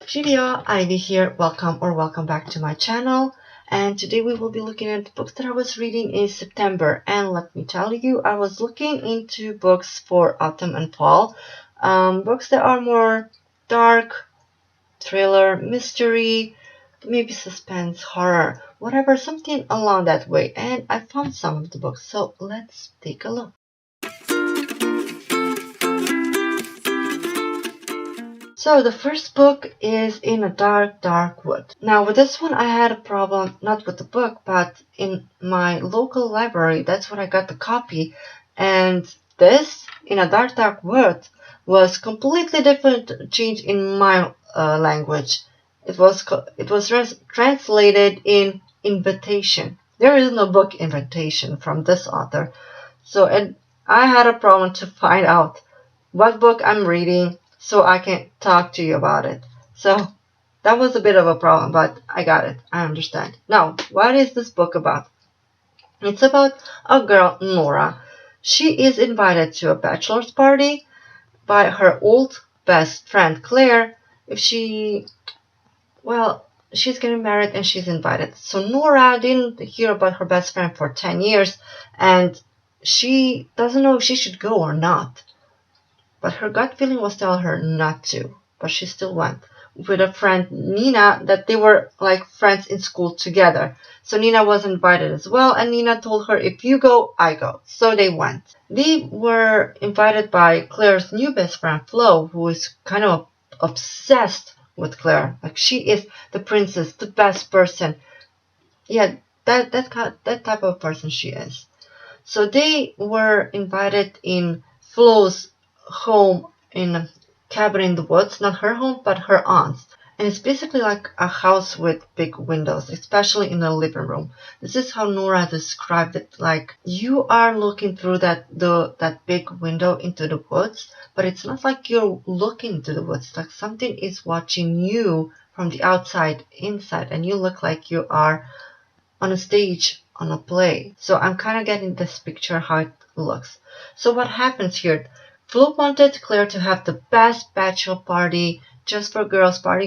Živjo, Ivy here. Welcome back to my channel. And today we will be looking at the books that I was reading in September. And let me tell you, I was looking into books for autumn and fall. Books that are more dark, thriller, mystery, maybe suspense, horror, whatever, something along that way. And I found some of the books, so let's take a look. So the first book is In a Dark Wood. Now with this one I had a problem, not with the book, but in my local library. That's where I got the copy. And this, In a Dark Wood, was completely different change in my language. It was translated in Invitation. There is no book Invitation from this author. So I had a problem to find out what book I'm reading, so I can talk to you about it. So that was a bit of a problem, but I got it. I understand. Now, what is this book about? It's about a girl, Nora. She is invited to a bachelor's party by her old best friend, Claire. She's getting married and she's invited. So Nora didn't hear about her best friend for 10 years and she doesn't know if she should go or not. But her gut feeling was telling her not to. But she still went with a friend, Nina, that they were like friends in school together. So Nina was invited as well. And Nina told her, if you go, I go. So they went. They were invited by Claire's new best friend, Flo, who is kind of obsessed with Claire. Like she is the princess, the best person. Yeah, that type of person she is. So they were invited in Flo's home in a cabin in the woods, not her home but her aunt's, and it's basically like a house with big windows, especially in the living room. This is how Nora described it, like you are looking through that big window into the woods, but it's not like you're looking into the woods, like something is watching you from the outside inside, and you look like you are on a stage on a play. So I'm kind of getting this picture how it looks. So what happens here? Flo wanted Claire to have the best bachelor party just for girls, but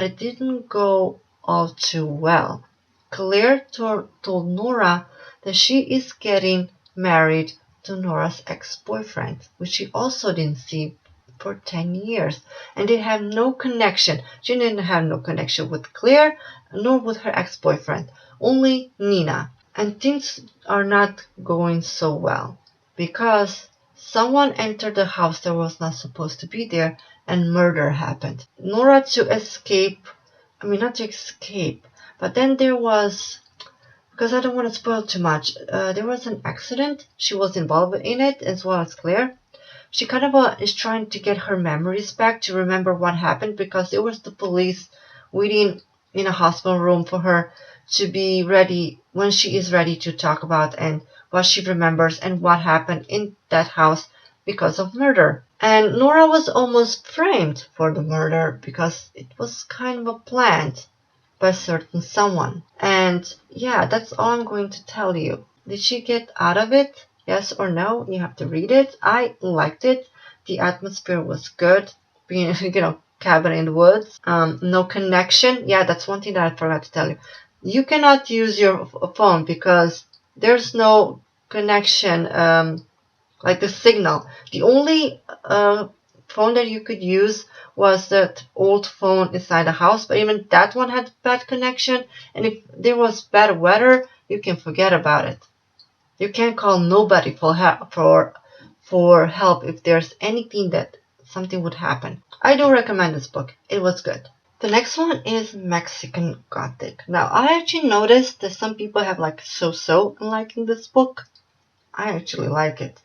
it didn't go all too well. Claire told Nora that she is getting married to Nora's ex-boyfriend, which she also didn't see for 10 years, and they have no connection. She didn't have no connection with Claire nor with her ex-boyfriend, only Nina. And things are not going so well because someone entered the house that was not supposed to be there and murder happened. Nora not to escape, but then there was, because I don't want to spoil too much, there was an accident. She was involved in it as well as Claire. She kind of is trying to get her memories back to remember what happened, because there was the police waiting in a hospital room for her to be ready when she is ready to talk about and what she remembers and what happened in that house because of murder. And Nora was almost framed for the murder because it was kind of a planned by certain someone. And yeah, that's all I'm going to tell you. Did she get out of it? Yes or no? You have to read it. I liked it. The atmosphere was good. Being, cabin in the woods. No connection. Yeah, that's one thing that I forgot to tell you. You cannot use your phone because there's no connection, like the signal. The only phone that you could use was that old phone inside the house, but even that one had bad connection. And if there was bad weather, you can forget about it. You can't call nobody for help if there's anything that something would happen. I do recommend this book. It was good. The next one is Mexican Gothic. Now, I actually noticed that some people have like so-so in liking this book. I actually like it.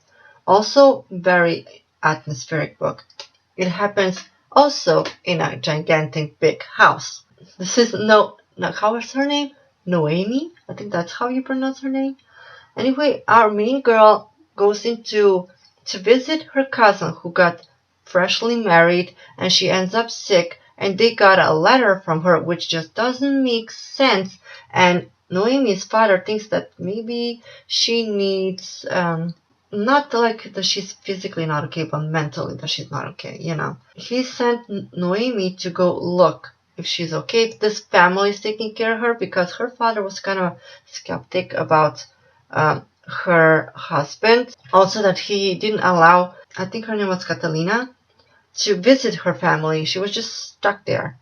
Also, very atmospheric book. It happens also in a gigantic big house. This is how is her name? Noemi? I think that's how you pronounce her name. Anyway, our main girl goes to visit her cousin who got freshly married, and she ends up sick, and they got a letter from her which just doesn't make sense, and Noemi's father thinks that maybe she needs not like that she's physically not okay, but mentally that she's not okay, He sent Noemi to go look if she's okay, if this family is taking care of her, because her father was kind of skeptic about her husband. Also that he didn't allow, I think her name was Catalina, to visit her family. She was just stuck there.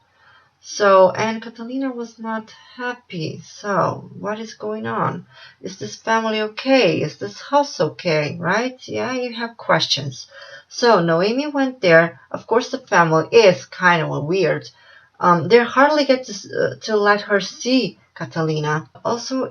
So, and Catalina was not happy. So, what is going on? Is this family okay? Is this house okay? Right? Yeah, you have questions. So, Noemi went there. Of course, the family is kind of weird. They hardly get to let her see Catalina. Also,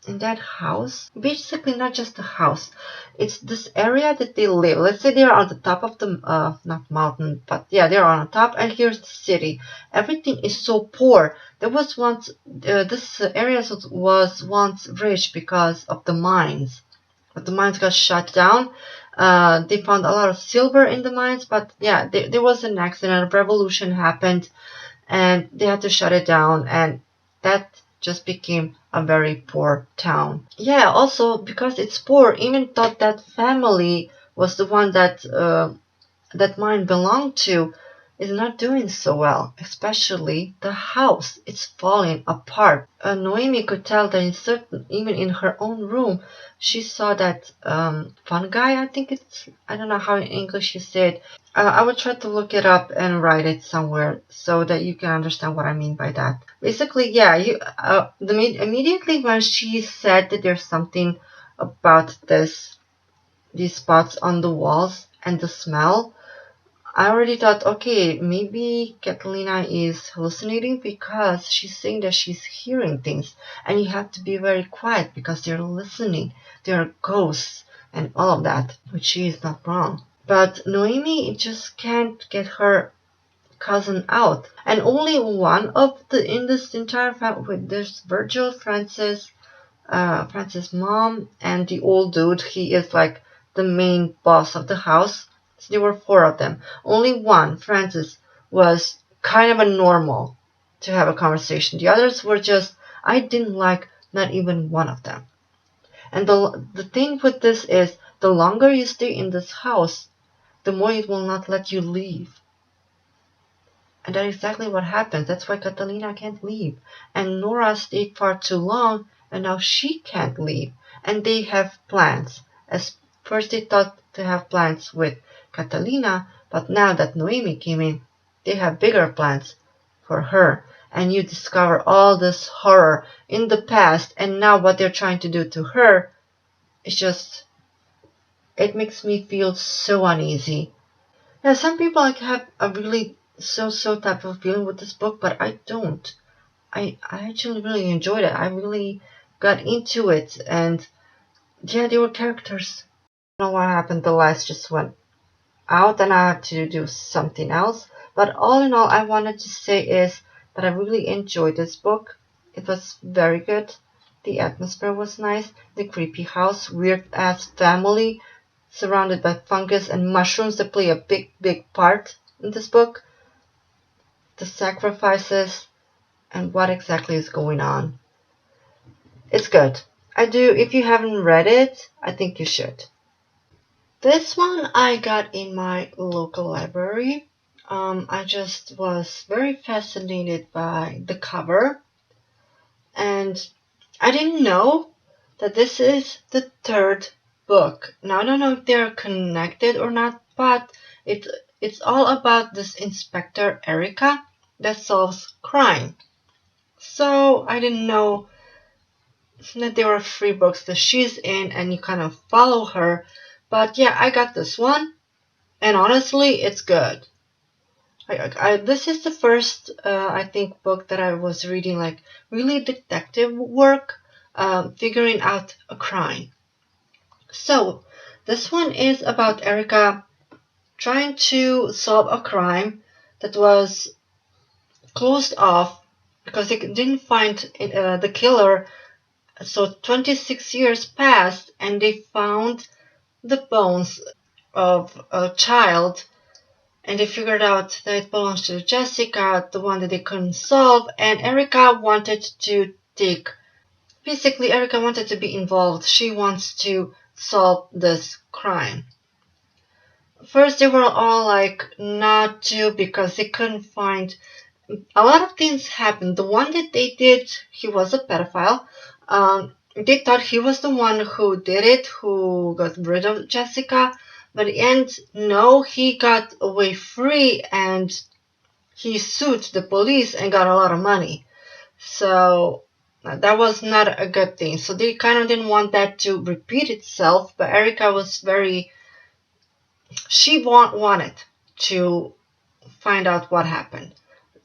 in that house, basically not just the house, it's this area that they live. Let's say they're on the top of the, not mountain, but yeah, they're on the top, and here's the city. Everything is so poor. There was once, this area was once rich because of the mines. But the mines got shut down. They found a lot of silver in the mines, but yeah, there was an accident, a revolution happened, and they had to shut it down, and that just became a very poor town. Yeah, also because it's poor, even thought that family was the one that that mine belonged to, is not doing so well, especially the house. It's falling apart. Noemi could tell that even in her own room, she saw that fungi, I think I don't know how in English you say it. I will try to look it up and write it somewhere so that you can understand what I mean by that. Basically, yeah, immediately when she said that there's something about these spots on the walls and the smell, I already thought, okay, maybe Catalina is hallucinating because she's saying that she's hearing things, and you have to be very quiet because they're listening. There are ghosts and all of that, which she is not wrong. But Noemi just can't get her cousin out, and only one of in this entire family. There's Virgil, Francis, Francis' mom, and the old dude. He is like the main boss of the house. So there were four of them. Only one, Francis, was kind of a normal to have a conversation. The others were just, I didn't like not even one of them. And the thing with this is, the longer you stay in this house, the more it will not let you leave. And that's exactly what happens. That's why Catalina can't leave. And Nora stayed far too long, and now she can't leave. And they have plans. As first they thought to have plans with Catalina, but now that Noemi came in, they have bigger plans for her. And you discover all this horror in the past, and now what they're trying to do to her is just, it makes me feel so uneasy. Now, some people have a really so type of feeling with this book, but I don't. I actually really enjoyed it. I really got into it, and yeah, there were characters. I don't know what happened. The lights just went out, and I had to do something else. But all in all, I wanted to say is that I really enjoyed this book. It was very good. The atmosphere was nice. The creepy house, weird ass family, surrounded by fungus and mushrooms that play a big part in this book. The sacrifices and what exactly is going on. It's good. If you haven't read it, I think you should. This one I got in my local library. I just was very fascinated by the cover, and I didn't know that this is the third book. Now, I don't know if they're connected or not, but it's all about this Inspector Erica that solves crime. So I didn't know that there were 3 books that she's in and you kind of follow her. But yeah, I got this one, and honestly, it's good. This is the first, I think, book that I was reading, like really detective work, figuring out a crime. So this one is about Erica trying to solve a crime that was closed off because they didn't find the killer. So 26 years passed, and they found the bones of a child, and they figured out that it belongs to Jessica, the one that they couldn't solve, and Erica wanted to be involved. She wants to solve this crime. First, they were all like not to, because they couldn't find. A lot of things happened. The one that they did, he was a pedophile. They thought he was the one who did it, who got rid of Jessica. But in the end, no, he got away free and he sued the police and got a lot of money. So that was not a good thing. So they kind of didn't want that to repeat itself. But Erica was she wanted to find out what happened.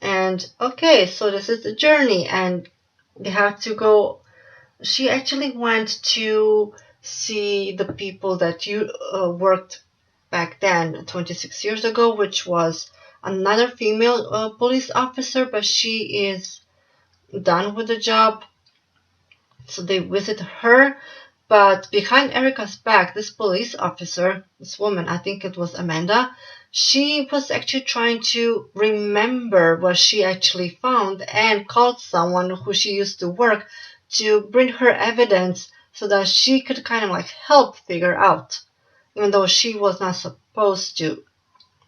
And okay, so this is the journey, and they have to go. She actually went to see the people that worked back then, 26 years ago, which was another female police officer, but she is done with the job. So they visit her, but behind Erica's back, this police officer, this woman, I think it was Amanda, she was actually trying to remember what she actually found and called someone who she used to work to bring her evidence so that she could kind of like help figure out, even though she was not supposed to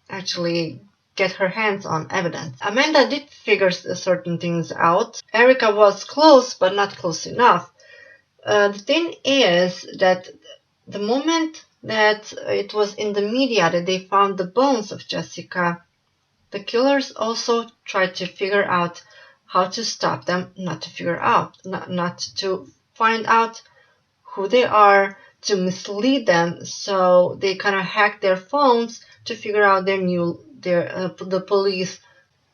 actually get her hands on evidence. Amanda did figure certain things out. Erica was close, but not close enough. The thing is that the moment that it was in the media that they found the bones of Jessica, the killers also tried to figure out how to stop them, not to find out who they are, to mislead them. So they kind of hacked their phones to figure out the police,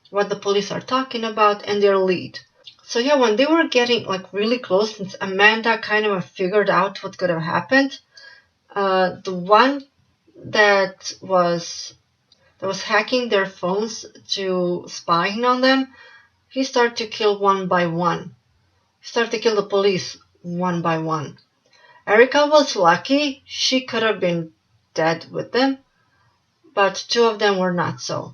what the police are talking about, and their lead. So yeah, when they were getting like really close, since Amanda kind of figured out what could have happened, the one that was hacking their phones to spying on them, he started to kill one by one. He started to kill the police one by one. Erica was lucky. She could have been dead with them, but two of them were not so.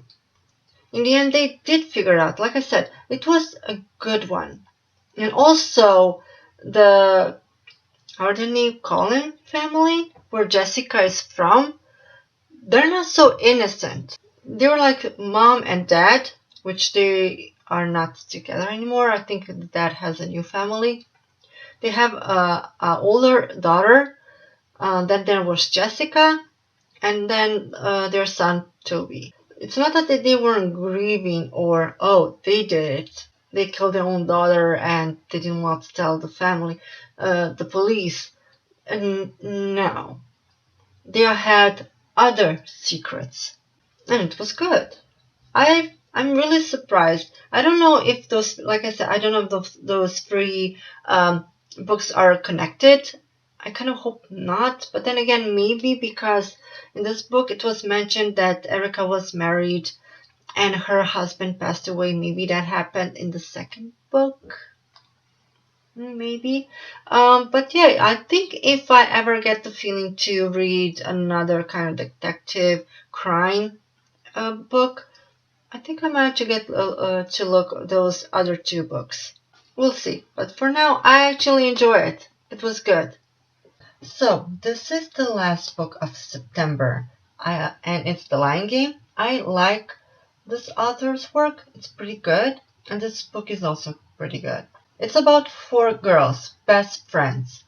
In the end, they did figure out. Like I said, it was a good one. And also, the Hardeney Collin family, where Jessica is from, they're not so innocent. They were like mom and dad, which they are not together anymore. I think the dad has a new family. They have an older daughter. Then there was Jessica, and then their son Toby. It's not that they weren't grieving or, oh, they did it. They killed their own daughter and they didn't want to tell the family, the police. No. They had other secrets. And it was good. I'm really surprised. I don't know if those, like I said, I don't know if those three books are connected. I kind of hope not. But then again, maybe, because in this book it was mentioned that Erica was married and her husband passed away. Maybe that happened in the second book. Maybe. But yeah, I think if I ever get the feeling to read another kind of detective crime book, I think I might to get to look at those other two books. We'll see. But for now, I actually enjoy it. It was good. So, this is the last book of September, and it's The Lion Game. I like this author's work. It's pretty good, and this book is also pretty good. It's about four girls, best friends.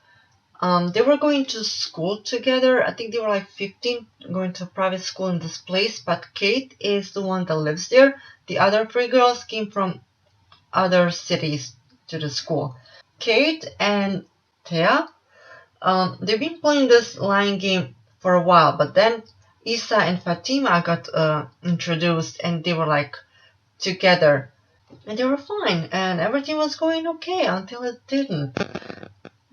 They were going to school together. I think they were like 15, going to a private school in this place, but Kate is the one that lives there. The other three girls came from other cities to the school. Kate and Thea, they've been playing this Lion Game for a while, but then Isa and Fatima got introduced, and they were like together, and they were fine, and everything was going okay until it didn't.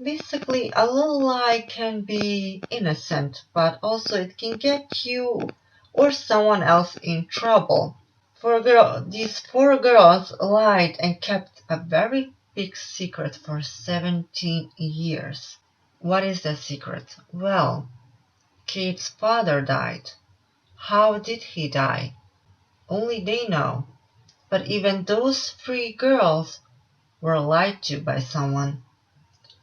Basically, a little lie can be innocent, but also it can get you or someone else in trouble. These four girls lied and kept a very big secret for 17 years. What is that secret? Well, Kate's father died. How did he die? Only they know. But even those three girls were lied to by someone.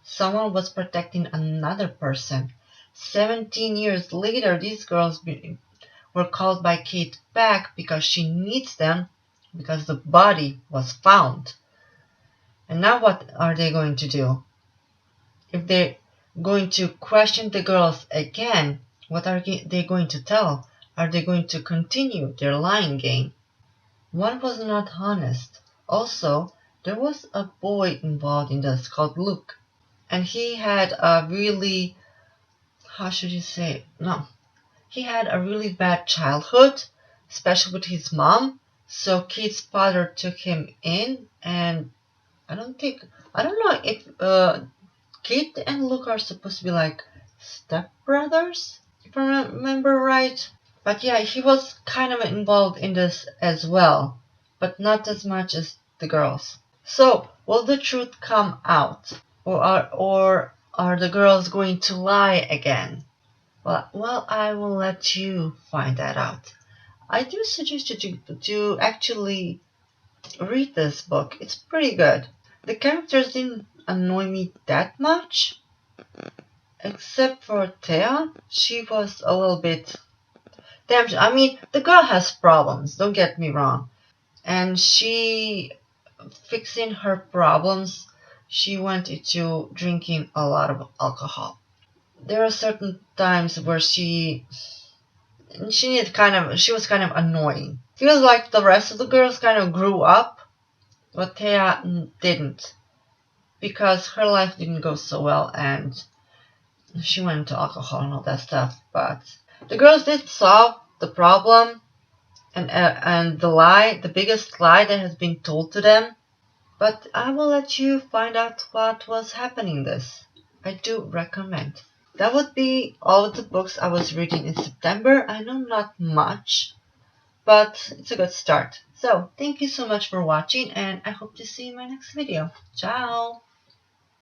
Someone was protecting another person. 17 years later, these girls were called by Kate back because she needs them, because the body was found. And now what are they going to do? If they're going to question the girls again, what are they going to tell? Are they going to continue their lying game? One was not honest. Also, there was a boy involved in this called Luke. And he had a really, how should you say? No. He had a really bad childhood, especially with his mom. So Kate's father took him in, and I don't know if Kate and Luke are supposed to be like stepbrothers, if I remember right. But yeah, he was kind of involved in this as well, but not as much as the girls. So, will the truth come out? Or are the girls going to lie again? Well, I will let you find that out. I do suggest you to actually read this book. It's pretty good. The characters didn't annoy me that much, except for Thea. She was a little bit... I mean, the girl has problems, don't get me wrong. And fixing her problems, she went into drinking a lot of alcohol. There are certain times where she was kind of annoying. Feels like the rest of the girls kind of grew up, but Thea didn't, because her life didn't go so well and she went into alcohol and all that stuff. But the girls did solve the problem and the biggest lie that has been told to them. But I will let you find out what was happening in this. I do recommend. That would be all of the books I was reading in September. I know not much, but it's a good start. So, thank you so much for watching, and I hope to see you in my next video. Ciao!